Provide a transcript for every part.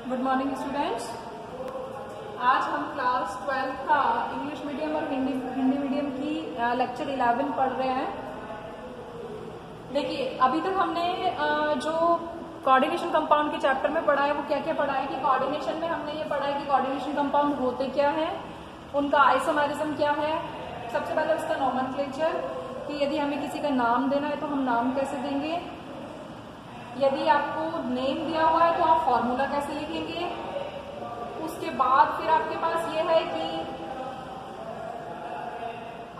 Good morning students. आज हम class 12 का इंग्लिश मीडियम और हिंदी मीडियम की लेक्चर 11 पढ़ रहे हैं। देखिए, अभी तक हमने जो कोऑर्डिनेशन कंपाउंड के चैप्टर में पढ़ा है वो क्या क्या पढ़ा है कि कोऑर्डिनेशन में हमने ये पढ़ा है कि कोऑर्डिनेशन कंपाउंड होते क्या है, उनका आइसोमेरिज्म क्या है। सबसे पहले उसका नोमेनक्लेचर कि यदि हमें किसी का नाम देना है तो हम नाम कैसे देंगे, यदि आपको नेम दिया हुआ है तो आप फॉर्मूला कैसे लिखेंगे। उसके बाद फिर आपके पास ये है कि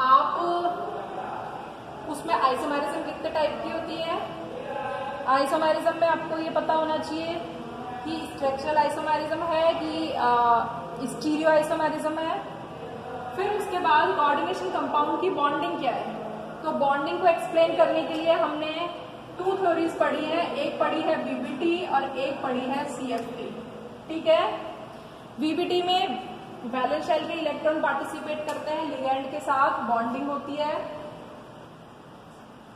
आप उसमें आइसोमेरिज्म कितने टाइप की होती है। आइसोमेरिज्म में आपको ये पता होना चाहिए कि स्ट्रक्चरल आइसोमेरिज्म है कि स्टीरियो आइसोमेरिज्म है। फिर उसके बाद कोऑर्डिनेशन कंपाउंड की बॉन्डिंग क्या है। तो बॉन्डिंग को एक्सप्लेन करने के लिए हमने 2 थ्योरीज पढ़ी है, एक पढ़ी है वीबीटी और एक पढ़ी है सीएफटी। ठीक है, वीबीटी में वैलेंस शेल के इलेक्ट्रॉन पार्टिसिपेट करते हैं, लिगैंड के साथ बॉन्डिंग होती है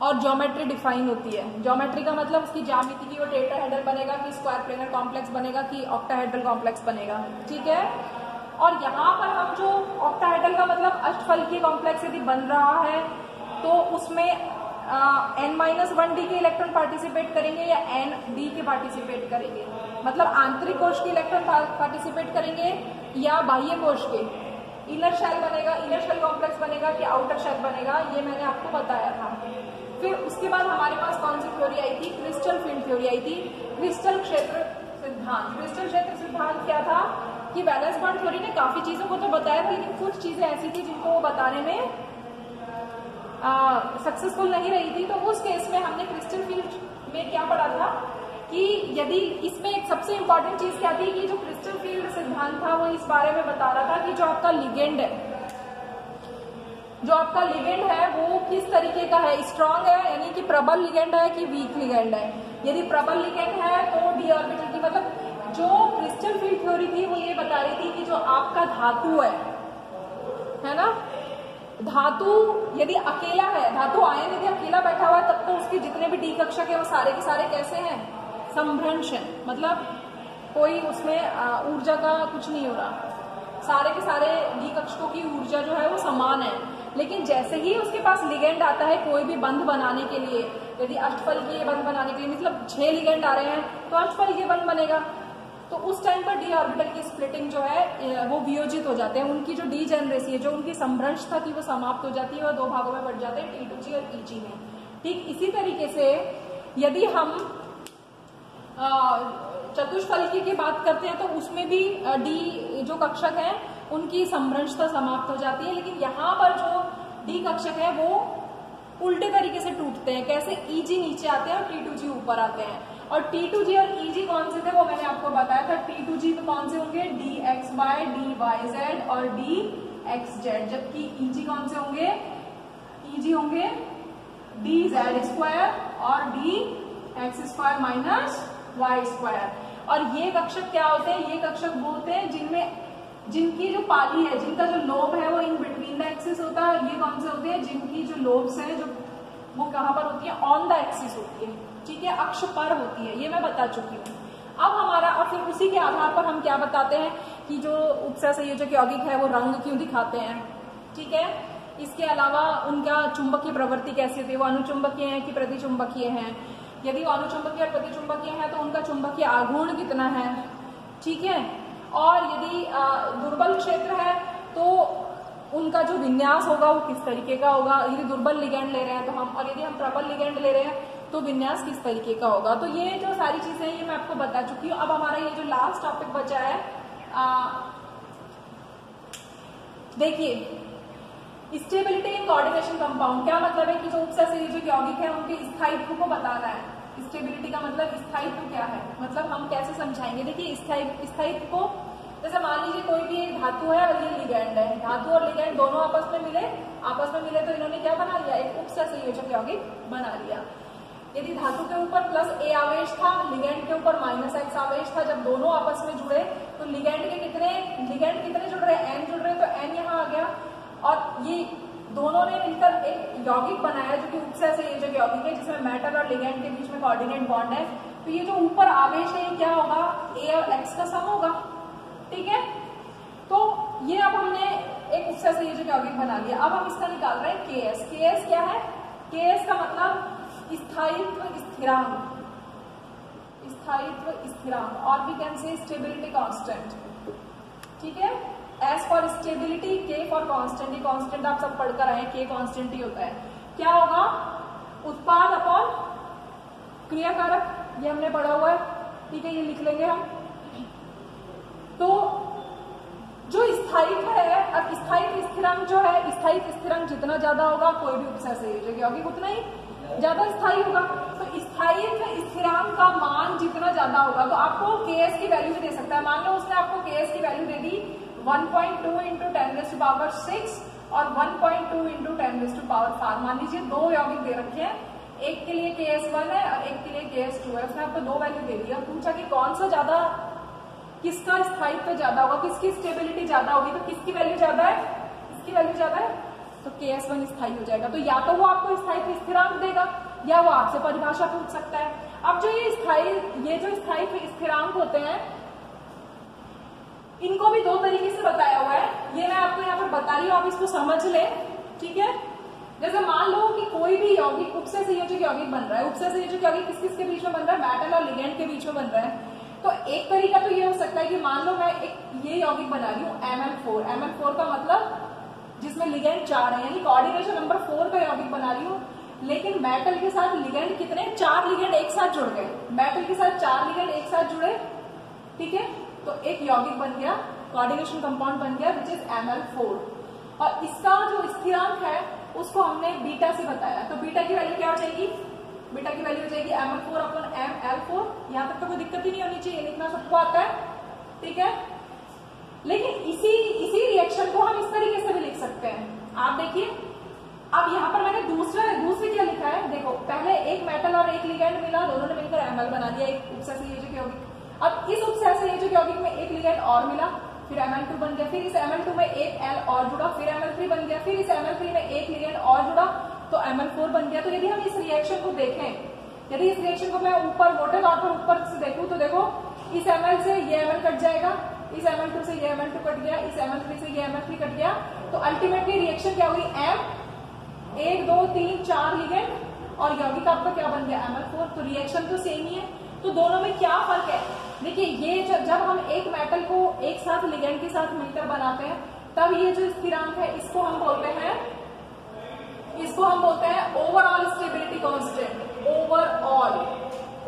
और ज्योमेट्री डिफाइन होती है। ज्योमेट्री का मतलब उसकी ज्यामिति की वो टेट्राहेड्रल बनेगा कि स्क्वायर प्लेनर कॉम्प्लेक्स बनेगा कि ऑक्टाहेड्रल कॉम्प्लेक्स बनेगा। ठीक है, और यहाँ पर हम जो ऑक्टाहेड्रल का मतलब अष्टफलकीय कॉम्प्लेक्स यदि बन रहा है तो उसमें n-1d के इलेक्ट्रॉन पार्टिसिपेट करेंगे या n-d के पार्टिसिपेट करेंगे, मतलब आंतरिक कोश के इलेक्ट्रॉन पार्टिसिपेट करेंगे या बाह्य कोश के। इनर शेल बनेगा, इनर शेल कॉम्प्लेक्स बनेगा कि आउटर शेल बनेगा, ये मैंने आपको बताया था। फिर उसके बाद हमारे पास कौन सी थ्योरी आई थी, क्रिस्टल फील्ड थ्योरी आई थी, क्रिस्टल क्षेत्र सिद्धांत। क्रिस्टल क्षेत्र सिद्धांत क्या था कि वैलेंस बॉन्ड थ्योरी ने काफी चीजों को तो बताया था, लेकिन कुछ चीजें ऐसी थी जिनको वो बताने में सक्सेसफुल नहीं रही थी। तो उस केस में हमने क्रिस्टल फील्ड में क्या पढ़ा था कि यदि इसमें एक सबसे इंपॉर्टेंट चीज क्या थी कि जो क्रिस्टल फील्ड सिद्धांत था वो इस बारे में बता रहा था कि जो आपका लिगेंड है, जो आपका लिगेंड है वो किस तरीके का है, स्ट्रांग है यानी कि प्रबल लिगेंड है कि वीक लिगेंड है। यदि प्रबल लिगेंड है तो डी ऑर्बिटल की, मतलब जो क्रिस्टल फील्ड थ्योरी थी वो ये बता रही थी कि जो आपका धातु है ना, धातु यदि अकेला है, धातु आयन यदि अकेला बैठा हुआ है तब तो उसके जितने भी डी कक्षक है वो सारे के सारे कैसे हैं, संभ्रंश है, मतलब कोई उसमें ऊर्जा का कुछ नहीं हो रहा, सारे के सारे डी कक्षकों की ऊर्जा जो है वो समान है। लेकिन जैसे ही उसके पास लिगेंड आता है कोई भी बंध बनाने के लिए, यदि अष्टफलकीय बंध बनाने के लिए, मतलब 6 लिगेंड आ रहे हैं तो अष्टफलकीय बंध बनेगा, तो उस टाइम पर डी ऑर्बिटल की स्प्लिटिंग जो है वो वियोजित हो जाते हैं। उनकी जो डीजेनरेसी है, जो उनकी संभ्रंशता थी वो समाप्त हो जाती है और 2 भागों में बढ़ जाते हैं, T2G और EG में। ठीक इसी तरीके से यदि हम चतुष्फलकीय की बात करते हैं तो उसमें भी डी जो कक्षक है उनकी संभ्रंशता समाप्त हो जाती है, लेकिन यहाँ पर जो डी कक्षक है वो उल्टे तरीके से टूटते हैं। कैसे, EG नीचे आते हैं और T2G ऊपर आते हैं। और T2G और EG कौन से थे वो मैंने आपको बताया था। T2G तो कौन से होंगे, dxy, dyz और dxz, जबकि EG कौन से होंगे, EG होंगे dz² और dx² माइनस y²। और ये कक्षक क्या होते हैं, ये कक्षक वो होते हैं जिनकी जो पाली है, जिनका जो लोब है वो इन बिटवीन द एक्सिस होता है। ये कौन से होते हैं, जिनकी जो लोब्स है जो वो कहाँ पर होती है, ऑन द एक्सिस होती है। ठीक है, अक्ष पर होती है, ये मैं बता चुकी हूँ। अब हमारा, और फिर उसी के आधार पर हम क्या बताते हैं कि जो उपसहसंयोजक यौगिक है वो रंग क्यों दिखाते हैं। ठीक है, इसके अलावा उनका चुंबकीय प्रवृत्ति कैसी होती है, वो अनुचुंबकीय है कि प्रतिचुंबकीय है। यदि वो अनुचुंबकीय और प्रतिचुंबकीय है तो उनका चुंबकीय आघूर्ण कितना है। ठीक है, और यदि दुर्बल क्षेत्र है तो उनका जो विन्यास होगा वो किस तरीके का होगा। यदि दुर्बल लिगेंड ले रहे हैं तो हम, और यदि हम प्रबल लिगेंड ले रहे हैं तो विन्यास किस तरीके का होगा। तो ये जो सारी चीजें हैं ये मैं आपको बता चुकी हूँ। अब हमारा ये जो लास्ट टॉपिक बचा है, देखिए स्टेबिलिटी इन कोऑर्डिनेशन कंपाउंड। क्या मतलब है कि जो उपसहसंयोजक यौगिक है उनके स्थायित्व को बताना है। स्टेबिलिटी का मतलब स्थायित्व क्या है, मतलब हम कैसे समझाएंगे। देखिए स्थायित्व को, जैसे मान लीजिए कोई भी एक धातु है और ये लिगेंड है, धातु और लिगेंड दोनों आपस में मिले तो इन्होंने क्या बना लिया, एक उपसहसंयोजक यौगिक बना लिया। यदि धातु के ऊपर +A आवेश था, लिगेंड के ऊपर -X आवेश था, जब दोनों आपस में जुड़े तो लिगेंड कितने जुड़ रहे हैं, N जुड़ रहे हैं, तो N यहाँ आ गया। और ये दोनों ने मिलकर एक यौगिक बनाया जो कि उपसहसंयोजक यौगिक है, जिसमें मैटर और लिगेंड के बीच में कोऑर्डिनेट बॉन्ड है। तो ये जो ऊपर आवेश है ये क्या होगा, ए और एक्स का सम होगा, ठीक है। तो ये अब हमने एक उत्सर्जक संयोजक यौगिक बना लिया। अब हम इसका निकाल रहे हैं केएस। केएस क्या है, केएस का मतलब स्थायित्व स्थिरांक, स्थायित्व स्थिरांक, और we can say stability constant, ठीक है। S for stability, K for constant, ये कांस्टेंट आप सब पढ़कर आए, के कांस्टेंट ही होता है। क्या होगा, उत्पाद अपॉन क्रियाकारक, ये हमने पढ़ा हुआ है, ठीक है, ये लिख लेंगे हम। तो जो स्थायित्व है, अब स्थायित्व स्थिरांक जो है, स्थायित्व स्थिरांक जितना ज्यादा होगा कोई भी उपसर्जक संयोजक यौगिक उतना ही ज्यादा स्थायी होगा। तो स्थायित्व स्थिरांक का मान जितना ज्यादा होगा, तो आपको केएस की वैल्यू भी दे सकता है। मान लो उसने आपको केएस की वैल्यू दे दी 1.2 इंटू 10⁻⁶ और 1.2 इंटू 10⁻⁴। मान लीजिए दो यौगिक दे रखे हैं, एक के लिए KS1 है और एक के लिए KS2 है, उसने आपको दो वैल्यू दे दी और पूछा कि कौन सा ज्यादा, किसका स्थायित्व ज्यादा होगा, किसकी स्टेबिलिटी ज्यादा होगी, तो किसकी वैल्यू ज्यादा है, इसकी वैल्यू ज्यादा है, तो KS1 स्थायी हो जाएगा। तो या तो वो आपको स्थायित्व स्थिरांक देगा या वो आपसे परिभाषा पूछ सकता है। अब जो ये जो स्थायित्व स्थिरांक होते हैं, इनको भी दो तरीके से बताया हुआ है, ये मैं आपको यहाँ पर बता रही हूँ, आप इसको समझ ले, ठीक है। जैसे मान लो कि कोई भी यौगिक उपसर्जक संयोजक यौगिक बन रहा है, उपसर्जक संयोजक यौगिक किस किस के बीच में बन रहा है, मेटल और लिगेंड के बीच में बन रहा है। तो एक तरीका तो ये हो सकता है कि मान लो मैं एक ये यौगिक बना रही हूँ ML4, ML4 का मतलब जिसमें लिगेंड 4 है, यानी कोऑर्डिनेशन नंबर 4 का यौगिक बना रही हूँ, लेकिन मेटल के साथ लिगेंड कितने, 4 लिगेंड एक साथ जुड़ गए, मेटल के साथ 4 लिगेंड एक साथ जुड़े, ठीक है। तो एक यौगिक बन गया, कोऑर्डिनेशन कंपाउंड बन गया, विच इज ML4। और इसका जो स्थिरांक है उसको हमने बीटा से बताया। तो बीटा की वैल्यू क्या हो जाएगी, बीटा की वैल्यू हो जाएगी ML4 अपॉन ML4। यहां तक तो कोई दिक्कत ही नहीं होनी चाहिए, लिखना सबको आता है, ठीक है। लेकिन इसी रिएक्शन को हम इस तरीके से भी लिख सकते हैं। आप देखिए, अब यहाँ पर मैंने दूसरे क्या लिखा है, देखो पहले एक मेटल और एक लिगेंड मिला, दोनों ने मिलकर ML बना दिया, एक उपसर्जक संयोजक यौगिक। अब इस उपसर्जक संयोजक यौगिक में एक लिगेंड और मिला, फिर ML2 बन गया, फिर इस ML2 में एक L और जुड़ा, फिर ML3 बन गया, फिर इस ML3 में एक लिगेंड और जुड़ा, तो ML4 बन गया। तो यदि हम इस रिएक्शन को देखें, यदि इस रिएक्शन को मैं ऊपर मोटे तौर पर ऊपर से देखूं, तो देखो इस ML से ये ML कट जाएगा, इस ML2 से ये ML2 कट गया, इस ML3 से ये ML3 कट गया, तो अल्टीमेटली रिएक्शन क्या हुई, M 1 2 3 4 लिगेंड और यौगिक आपका क्या बन गया, ML4। तो रिएक्शन तो सेम ही है, तो दोनों में क्या फर्क है, देखिए ये जब हम एक मेटल को एक साथ लिगेंड के साथ मिलकर बनाते हैं, तब ये जो स्थिरांक है इसको हम बोलते हैं overall stability constant,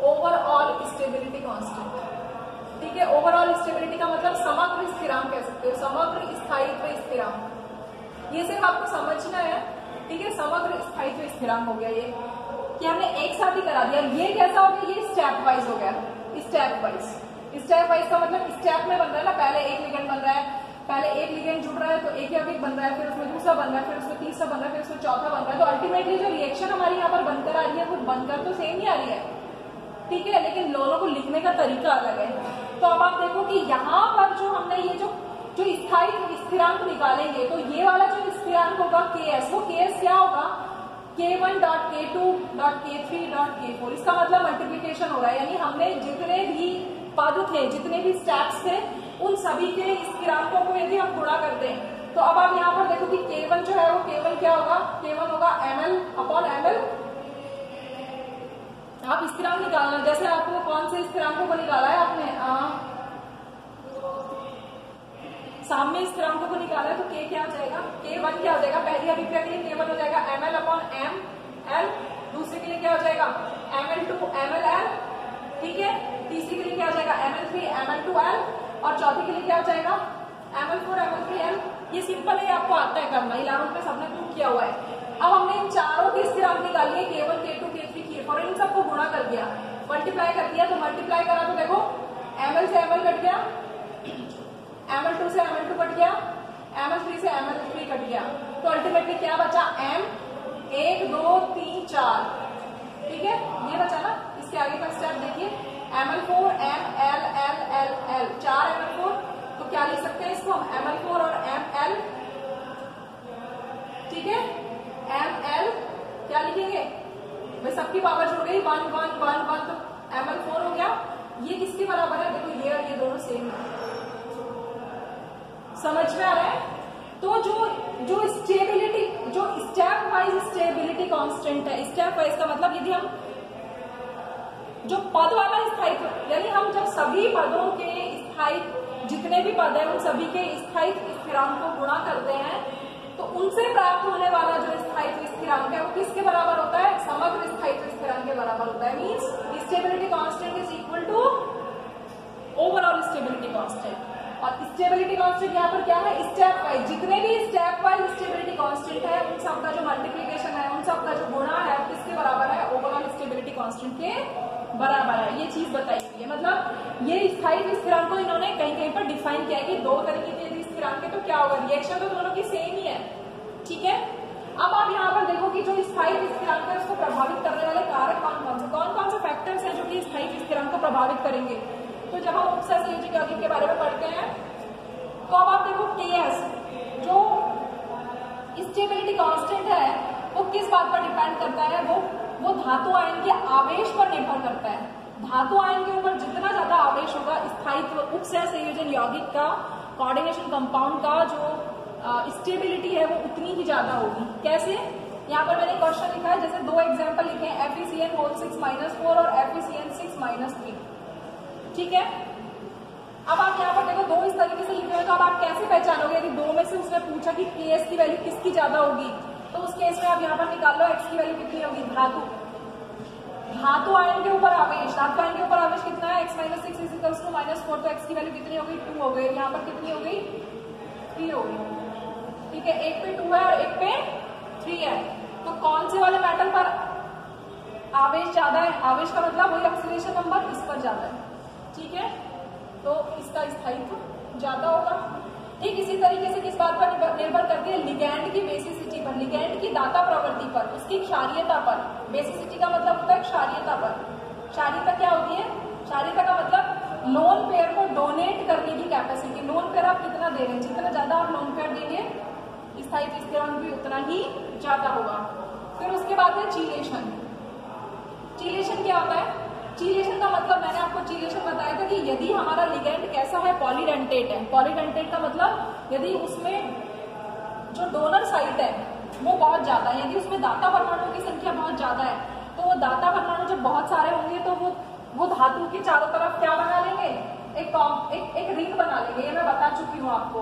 overall stability constant, ठीक है। ओवरऑल स्टेबिलिटी का मतलब समग्र स्थिरांक कह सकते हो, समग्र स्थायित्व स्थिरांक। ये सिर्फ आपको समझना है, ठीक है। समग्र स्थायित्व स्थिरांक हो गया ये कि हमने एक साथ ही करा दिया। ये कैसा हो गया, ये स्टेप वाइज हो गया, स्टेप वाइज का मतलब स्टेप में बन रहा है ना, पहले एक लिगेंड बन रहा है, पहले एक लिगेंड जुड़ रहा है तो एक यौगिक बन रहा है, फिर उसमें दूसरा बन रहा है, फिर उसमें तीसरा बन रहा है, फिर उसमें चौथा बन रहा है। तो अल्टीमेटली जो रिएक्शन हमारी यहाँ पर बनकर आ रही है वो बनकर तो सेम ही आ रही है, ठीक है, लेकिन दोनों को लिखने का तरीका अलग है। तो अब आप देखो कि यहाँ पर जो हमने ये जो स्थायी स्थिरांक निकालेंगे, तो ये वाला जो स्थिरांक होगा KS, वो KS क्या होगा, K1 dot K2 dot K3 dot K4। इसका मतलब मल्टीप्लीकेशन हो रहा है, यानी हमने जितने भी पद थे, जितने भी स्टेप्स थे, उन सभी के स्थिरांकों को यदि हम गुणा करते हैं, तो अब आप यहाँ पर देखो कि K1 जो है वो K1 क्या होगा, K1 होगा ML अपॉन ML। आप स्थिरांक निकालना, जैसे आपको कौन से स्थिरांकों को निकाला है आपने, साम्य स्थिरांकों को निकाला है, तो K क्या हो जाएगा, K1 क्या हो जाएगा, पहली अभिक्रिया के लिए K1 हो जाएगा ML अपॉन ML, दूसरे के लिए क्या हो जाएगा ML2 MLL, ठीक है, तीसरी के लिए क्या हो जाएगा ML3 ML2L, और चौथी के लिए क्या हो जाएगा ML4 ML3L। ये सिंपल है, आपको आता है करना, इलाहाबाद में सबने प्रूव किया हुआ है। अब हमने इन चारों के स्थिरांक निकालिए, K1 K2 K3 K4, इन सबको गुणा कर दिया, मल्टीप्लाई कर दिया, तो मल्टीप्लाई करा तो देखो ML से ML कट गया, ML2 से ML2 कट गया, ML3 से ML3 कट गया, तो अल्टीमेटली क्या बचा M 1 2 3 4, ठीक है, ये बचा ना। इसके आगे का स्टेप देखिए, ML4 ML 4 ML4, तो क्या लिख सकते हैं इसको हम ML4 और ML, ठीक है, ML क्या लिखेंगे भाई, सबकी पावर जुड़ गई 1 1 1 1, तो ML4 हो समझ में आ रहा है? तो जो स्टेबिलिटी, जो स्टेप वाइज स्टेबिलिटी कांस्टेंट है, स्टेप वाइज का मतलब यदि हम जो पद वाला स्थायित्व, यानी हम जब सभी पदों के स्थायित्व, जितने भी पद हैं उन सभी के स्थायित्व स्थिरांक को गुणा करते हैं, तो उनसे प्राप्त होने वाला जो स्थायित्व स्थिरांक है वो किसके बराबर होता है? समग्र स्थायित्व स्थिरांक के बराबर होता है। Means stability constant is equal to overall stability constant. और स्टेबिलिटी कांस्टेंट यहाँ पर क्या है? स्टेप वाइज, जितने भी स्टेप वाइज स्टेबिलिटी कांस्टेंट है उन सबका जो मल्टीप्लीकेशन है, उन सबका जो गुणा है किसके बराबर है? ओवरऑल स्टेबिलिटी कांस्टेंट के बराबर है। ये चीज बताई हुई है। मतलब ये स्थायित्व स्थिरांक को इन्होंने कहीं कहीं पर डिफाइन किया है कि दो तरीके के यदि स्थिरांक है तो क्या होगा? रिएक्शन तो दोनों की सेम ही है, ठीक है। अब आप यहाँ पर देखो कि जो स्थायित्व स्थिरांक है उसको प्रभावित करने वाले कारक कौन कौन से फैक्टर्स हैं जो कि स्थायित्व स्थिरांक को प्रभावित करेंगे। तो जब हम उपसंयोजक यौगिक के बारे में पढ़ते हैं तो अब आप देखो Ks जो स्टेबिलिटी कांस्टेंट है वो किस बात पर डिपेंड करता है? वो धातु आयन के आवेश पर निर्भर करता है। धातु आयन के ऊपर जितना ज्यादा आवेश होगा, स्थायित्व उपसंयोजन यौगिक का, कोऑर्डिनेशन कंपाउंड का जो स्टेबिलिटी है वो उतनी ही ज्यादा होगी। कैसे? यहाँ पर मैंने क्वेश्चन लिखा है, जैसे दो एग्जांपल लिखे हैं, FeCN6-4 और FeCN6-3, ठीक है। अब आप यहाँ पर देखो दो इस तरीके से लिखे हुए, तो अब आप कैसे पहचानोगे? यदि दो में से उसने पूछा कि Ks की वैल्यू किसकी ज्यादा होगी, तो उस केस में आप यहाँ पर निकाल लो x की वैल्यू कितनी होगी? धातु आयन के ऊपर आवेश, धातु आयन के ऊपर आवेश कितना है? x-6 = -4, तो x की वैल्यू कितनी हो गई? 2 हो गई। यहाँ पर कितनी हो गई? 3 हो गई, ठीक है। एक पे 2 है और एक पे 3 है, तो कौन से वाले मेटल पर आवेश ज्यादा है? आवेश का मतलब वही ऑक्सीडेशन नंबर, इस पर ज्यादा है, ठीक है। तो इसका स्थायित्व ज्यादा होगा। ठीक इसी तरीके से किस बात पर निर्भर करती है? लिगैंड की बेसिसिटी पर, लिगैंड की दाता प्रवृत्ति पर, उसकी क्षारीयता पर। बेसिसिटी का मतलब होता है क्षारीयता पर। क्षारीयता क्या होती है? क्षारीयता का मतलब लोन पेयर को डोनेट करने की कैपेसिटी। लोन पेयर आप कितना दे रहे हैं, जितना ज्यादा आप लोन पेयर देंगे स्थायित्व स्थिरांक भी उतना ही ज्यादा होगा। फिर उसके बाद है चीलेशन। चीलेशन क्या होता है? चीलेशन का मतलब मैंने आपको चीलेशन बताया था कि यदि हमारा लिगैंड कैसा है? पॉलीडेंटेट है। पॉलीडेंटेट का मतलब यदि उसमें जो डोनर साइट है वो बहुत ज्यादा है, यदि उसमें दाता परमाणु की संख्या बहुत ज्यादा है, तो वो दाता परमाणु जब बहुत सारे होंगे तो वो धातु के चारों तरफ क्या बना लेंगे? एक रिंग बना लेंगे। ये मैं बता चुकी हूँ आपको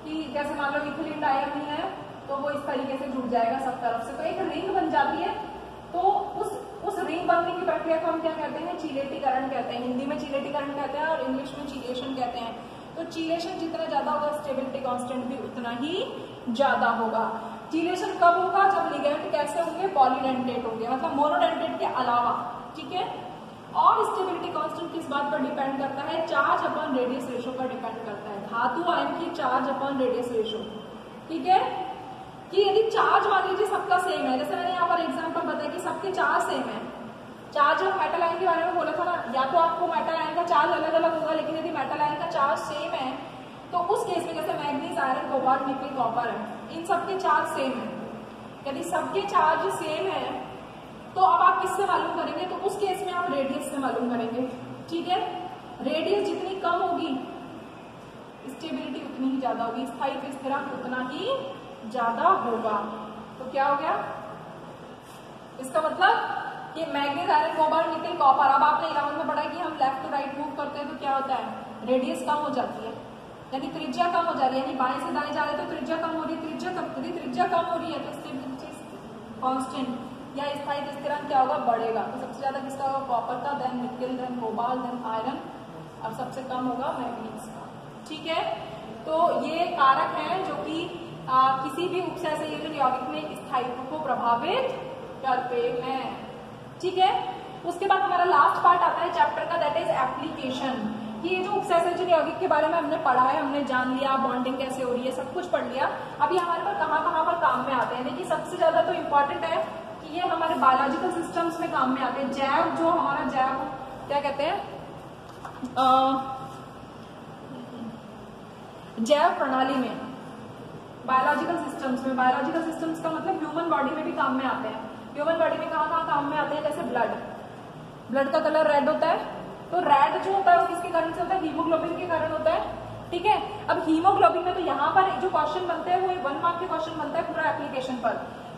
कि जैसे मान लो इथिलीन डायमीन है तो वो इस तरीके से जुड़ जाएगा सब तरफ से, तो एक रिंग बन जाती है। तो उस रिंग बनने की प्रक्रिया को हम क्या कहते हैं? चीलेटीकरण कहते हैं। हिंदी में चीलेटीकरण कहते हैं और इंग्लिश में चीलेशन कहते हैं। तो चीलेशन जितना ज्यादा होगा स्टेबिलिटी कांस्टेंट भी उतना ही ज्यादा होगा। चीलेशन कब होगा? जब लिगैंड कैसे होंगे? पॉलीडेंटेट होंगे, मतलब मोनोडेंटेट के अलावा, ठीक है। और स्टेबिलिटी कांस्टेंट किस बात पर डिपेंड करता है? चार्ज अपॉन रेडियस रेशो पर डिपेंड करता है। धातु आयन की चार्ज अपॉन रेडियस रेशो, ठीक है। कि यदि चार्ज मान लीजिए सबका सेम है, जैसे मैंने यहाँ पर एग्जांपल बताया कि सबके चार्ज सेम है। चार्ज ऑफ मेटल आयन के बारे में बोला था ना, या तो आपको मेटल आयन का चार्ज अलग अलग होगा, लेकिन यदि मेटल आयन का चार्ज सेम है तो उस केस में जैसे मैग्नीज, आयरन, कोबाल्ट, निकल, कॉपर है, इन सबके चार्ज सेम है। यदि सबके चार्ज सेम है तो अब आप किससे मालूम करेंगे? तो उस केस में आप रेडियस से मालूम करेंगे, ठीक है। रेडियस जितनी कम होगी स्टेबिलिटी उतनी ही ज्यादा होगी, स्थायित्व स्थिरांक उतना ही ज्यादा होगा। तो क्या हो गया इसका मतलब कि मैग्नीज, आयरन, कोबाल्ट, निकल, कॉपर। अब आपने 11वीं में पढ़ा कि हम लेफ्ट टू राइट मूव करते हैं तो क्या होता है? रेडियस कम हो जाती है, यानी त्रिज्या कम हो जा रही है, यानी बाएं से दाएं जा रहे हैं तो त्रिज्या कम हो रही है। त्रिज्या कम हो रही है तो स्टेबिलिटी कांस्टेंट या स्थायित्व स्थिरांक क्या होगा? बढ़ेगा। तो सबसे ज्यादा किसका होगा? कॉपर का, देन निकल, देन कोबाल्ट, देन आयरन, और सबसे कम होगा मैग्नीज का, ठीक है। तो ये कारक हैं जो कि किसी भी उपसंयोजन यौगिक में स्थायित्व को प्रभावित करते हैं, ठीक है। उसके बाद हमारा लास्ट पार्ट आता है चैप्टर का, दैट इज एप्लीकेशन। ये जो उपसंयोजन यौगिक के बारे में हमने पढ़ा है, हमने जान लिया बॉन्डिंग कैसे हो रही है, सब कुछ पढ़ लिया। अभी हमारे पर कहाँ पर काम में आते हैं? देखिए सबसे ज्यादा तो इम्पोर्टेंट है कि ये हमारे बायोलॉजिकल सिस्टम्स में काम में आते हैं। जैव, जो हमारा जैव क्या कहते हैं, जैव प्रणाली में, बायोलॉजिकल सिस्टम्स में। बायोलॉजिकल सिस्टम्स का मतलब ह्यूमन बॉडी में भी काम में आते हैं। ह्यूमन बॉडी में कहाँ काम में आते हैं? जैसे ब्लड का कलर रेड होता है, तो रेड जो होता है वो किसके कारण से होता है? हीमोग्लोबिन के कारण होता है। ठीक है। अब हीमोग्लोबिन में तो यहाँ पर जो क्वेश्चन बनते हैं वो 1 मार्क के क्वेश्चन बनता है पूरा एप्लीकेशन पर,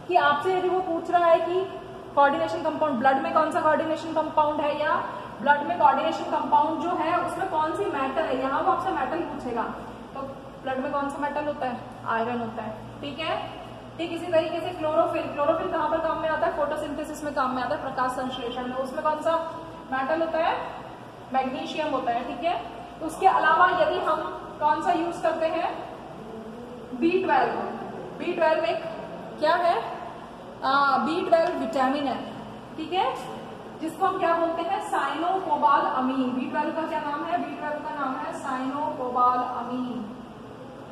कि आपसे यदि वो पूछ रहा है कि कोऑर्डिनेशन कंपाउंड ब्लड में कौन सा कोऑर्डिनेशन कंपाउंड है, या ब्लड में कोऑर्डिनेशन कंपाउंड जो है उसमें कौन सी मेटल है, यहाँ वो आपसे मेटल पूछेगा, तो ब्लड में कौन सा मेटल होता है, आयरन होता है, ठीक है। ठीक इसी तरीके से क्लोरोफिल, क्लोरोफिल कहाँ पर काम में आता है, फोटोसिंथेसिस में काम में आता है, प्रकाश संश्लेषण में, उसमें कौन सा मेटल होता है, मैग्नीशियम होता है, ठीक है। उसके अलावा यदि हम कौन सा यूज करते हैं, B12, B12 एक क्या है, B12 विटामिन है, ठीक है, जिसको हम क्या बोलते हैं, साइनोकोबाल अमीन। B12 का क्या नाम है, B12 का नाम है साइनोकोबाल अमीन।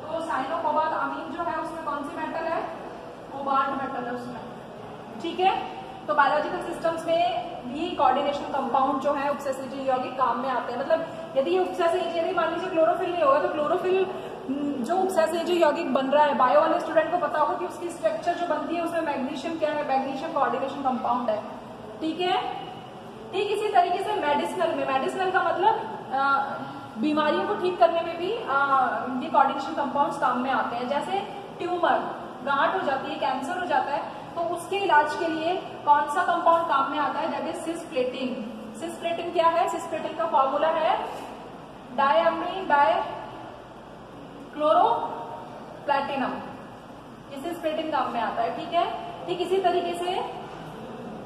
तो साइनोकोबाल अमीन जो है उसमें कौन सी मेटल है, कोबाल्ट मेटल है उसमें, ठीक है। तो बायोलॉजिकल सिस्टम्स में भी कोऑर्डिनेशन कंपाउंड जो है उपसैसिनिज यौगिक काम में आते हैं। मतलब यदि ये उपसैसिनिज, यदि मान लीजिए क्लोरोफिल नहीं होगा तो क्लोरोफिल जो उपसैसिनिज यौगिक बन रहा है, बायो वाले स्टूडेंट को पता होगा कि उसकी स्ट्रक्चर जो बनती है उसमें मैग्नीशियम क्या है, मैग्नीशियम कोऑर्डिनेशन कंपाउंड है, ठीक है। ठीक इसी तरीके से मेडिसिनल में, मेडिसिनल का मतलब बीमारियों को ठीक करने में भी ये कोऑर्डिनेशन कंपाउंड्स काम में आते हैं। जैसे ट्यूमर, गांठ हो जाती है, कैंसर हो जाता है, तो उसके इलाज के लिए कौन सा कंपाउंड काम में आता है, दैट इज सिस्प्लेटिन। सिस्प्लेटिन क्या है, सिस्प्लेटिन का फॉर्मूला है डायअमीन बाय क्लोरोप्लैटिनम, ये सिस्प्लेटिन काम में आता है, ठीक है। ठीक इसी तरीके से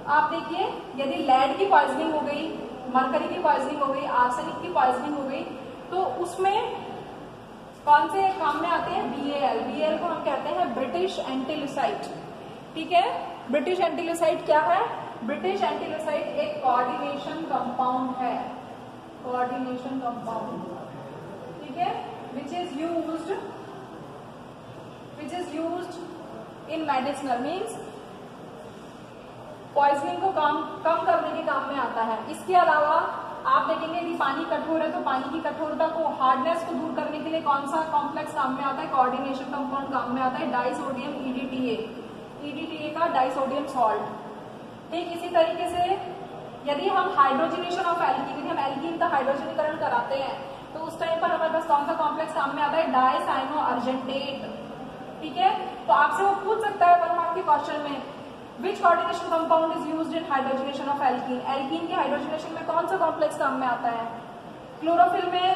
आप देखिए, यदि लेड की पॉइजनिंग हो गई, मरकरी की पॉइजनिंग हो गई, आर्सेनिक की पॉइजनिंग हो गई, तो उसमें कौन से काम में आते हैं, BAL। BAL को हम कहते हैं ब्रिटिश एंटीलुसाइड, ठीक है। ब्रिटिश एंटीलुसाइड क्या है, ब्रिटिश एंटीलुसाइड एक कोऑर्डिनेशन कंपाउंड है, कोऑर्डिनेशन कंपाउंड, ठीक है, which is used in medicinal, means poisoning को कम करने के काम में आता है। इसके अलावा आप देखेंगे कि पानी कठोर है तो पानी की कठोरता को, हार्डनेस को दूर करने के लिए कौन सा कॉम्प्लेक्स काम में आता है, कोऑर्डिनेशन कंपाउंड काम में आता है, डाइसोडियम EDTA का डाइसोडियम सॉल्ट। ठीक इसी तरीके से यदि हम हाइड्रोजनेशन ऑफ एल्कीन, यदि हम एल्कीन का हाइड्रोजनीकरण कराते हैं तो उस टाइम पर हमारे पास कौन सा कॉम्प्लेक्स काम में आता है, डाइसाइनो अर्जेंटेट, ठीक है। तो आपसे वो पूछ सकता है 1 मार्क के क्वेश्चन में, which coordination compound is used in hydrogenation of alkene, alkene के हाइड्रोजनेशन में कौन सा कॉम्प्लेक्स काम में आता है। क्लोरोफिल में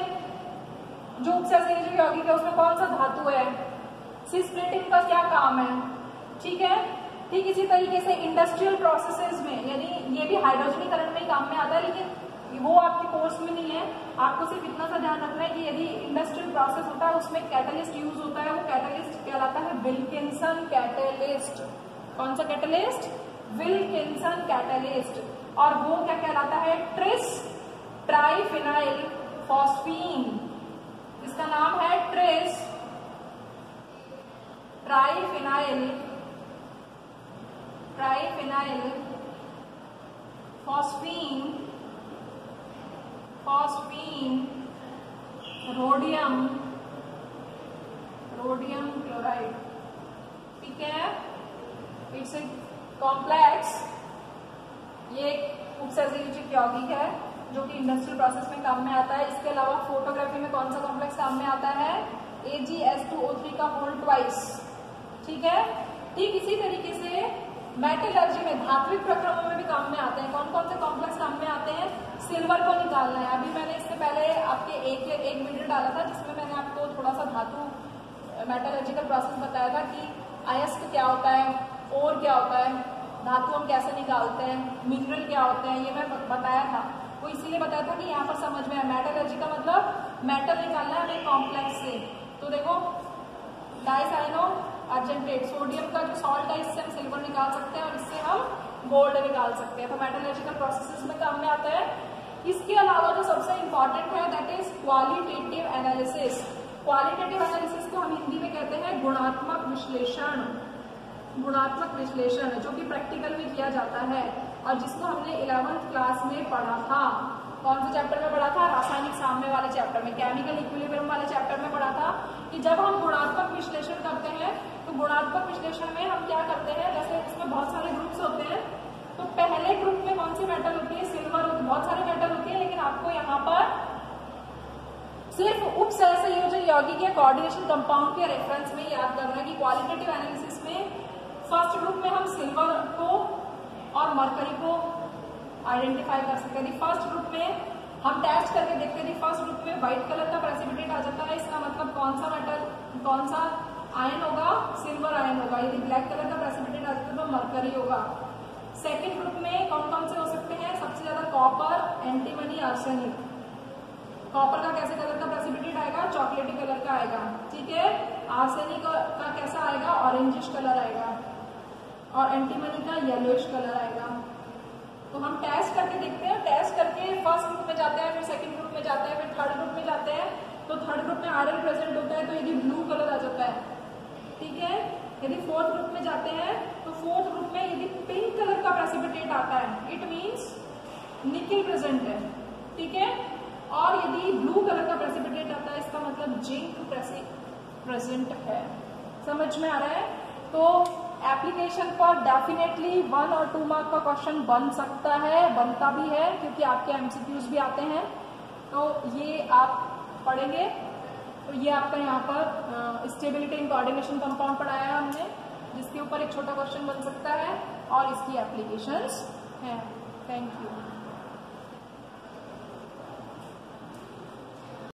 जो उपसैसिनिज यौगिक है उसमें कौन सा धातु है, सिस्प्लेटिन का क्या काम है, ठीक है। ठीक इसी तरीके से इंडस्ट्रियल प्रोसेसेस में, यानी ये भी हाइड्रोजनीकरण में काम में आता है, लेकिन वो आपके कोर्स में नहीं है, आपको सिर्फ इतना सा ध्यान रखना है कि यदि इंडस्ट्रियल प्रोसेस होता है उसमें कैटलिस्ट यूज होता है, वो कैटलिस्ट कहलाता है विल्किंसन कैटलिस्ट। कौन सा कैटलिस्ट, विल्किंसन कैटलिस्ट। और वो क्या कहलाता है, ट्रिस ट्राइफिनाइल फॉस्फीन, इसका नाम है tris triphenyl phosphine rhodium chloride, ठीक है। इट्स ए कॉम्प्लेक्स, ये उपसैसिनिज यौगिक है जो कि इंडस्ट्रियल प्रोसेस में काम में आता है। इसके अलावा फोटोग्राफी में कौन सा कॉम्प्लेक्स काम में आता है, AgS2O3 का होल ट्वाइस, ठीक है। ठीक इसी तरीके से मेटलर्जी में, धात्विक प्रक्रमों में भी काम में आते हैं। कौन कौन से कॉम्प्लेक्स काम में आते हैं, सिल्वर को निकालना है। अभी मैंने इससे पहले आपके एक वीडियो डाला था जिसमें मैंने आपको थोड़ा सा धातु मेटलर्जिकल प्रोसेस बताया था कि अयस्क क्या होता है, ओर क्या होता है, धातु हम कैसे निकालते हैं, मिनरल क्या होते हैं, ये मैं बताया था। वो इसीलिए बताया था कि यहाँ पर समझ में आए, मेटलर्जी का मतलब मेटल निकालना है हमें कॉम्प्लेक्स से। तो देखो डाइसाइनो अर्जेंटेट, सोडियम का जो सॉल्ट है इससे हम सिल्वर निकाल सकते हैं और इससे हम गोल्ड निकाल सकते हैं। तो मेटलर्जिकल प्रोसेसेस में काम में आता है। इसके अलावा जो सबसे इंपॉर्टेंट है that is qualitative analysis. Qualitative analysis को हम हिंदी में कहते हैं गुणात्मक विश्लेषण। गुणात्मक विश्लेषण जो कि प्रैक्टिकल में किया जाता है और जिसको हमने 11th क्लास में पढ़ा था। कौन से चैप्टर में पढ़ा था, रासायनिक साम्य वाले चैप्टर में, केमिकल इक्विलिब्रियम वाले चैप्टर में पढ़ा था कि जब हम गुणात्मक विश्लेषण करते हैं तो गुणात्मक विश्लेषण में हम क्या करते हैं, जैसे इसमें बहुत सारे ग्रुप्स होते हैं, तो पहले ग्रुप में कौन सी मेटल होती है, सिल्वर होती है, बहुत सारे मेटल होती है, लेकिन आपको यहाँ पर सिर्फ उपसहसंयोजक यौगिक या कोऑर्डिनेशन कंपाउंड के रेफरेंस में याद करना कि क्वालिटेटिव एनालिसिस में फर्स्ट ग्रुप में हम सिल्वर को और मरकरी को आइडेंटिफाई कर सकते हैं। फर्स्ट ग्रुप में हम टेस्ट करके देखते हैं, फर्स्ट ग्रुप में व्हाइट कलर का प्रेसिपिटेट आ जाता है, इसका मतलब कौन सा मेटल, कौन सा आयन होगा, सिल्वर आयन होगा। यदि ब्लैक कलर का प्रेसिपिटेट आ जाता है तो मरकरी होगा। सेकेंड ग्रुप में कौन कौन से हो सकते हैं, सबसे ज्यादा कॉपर, एंटीमनी, आर्सेनिक। कॉपर का कैसे कलर का प्रेसिपिटेट आएगा, चॉकलेटी कलर का आएगा, ठीक है। आर्सेनिक का कैसा आएगा, ऑरेंजिश कलर आएगा, और एंटीमनी का येलोइश कलर आएगा। तो हम टेस्ट करके देखते हैं, टेस्ट करके फर्स्ट ग्रुप में जाते हैं, फिर सेकंड ग्रुप में जाते हैं, फिर थर्ड ग्रुप में जाते हैं। तो थर्ड ग्रुप में आयरन प्रेजेंट होता है तो यदि ब्लू कलर आ जाता है, ठीक है। यदि फोर्थ ग्रुप में जाते हैं तो फोर्थ ग्रुप में यदि पिंक कलर का प्रेसिपिटेट आता है, इट मीन्स निकिल प्रेजेंट है, ठीक है। और यदि ब्लू कलर का प्रेसिपिटेट आता है, इसका मतलब जिंक प्रेजेंट है। समझ में आ रहा है? तो एप्लीकेशन पर डेफिनेटली 1 और 2 मार्क का क्वेश्चन बन सकता है, बनता भी है, क्योंकि आपके एमसीक्यूज भी आते हैं। तो ये आप पढ़ेंगे। तो ये आपका यहाँ पर स्टेबिलिटी इन कोऑर्डिनेशन कंपाउंड पढ़ाया है हमने, जिसके ऊपर एक छोटा क्वेश्चन बन सकता है और इसकी एप्लीकेशंस हैं। Thank you.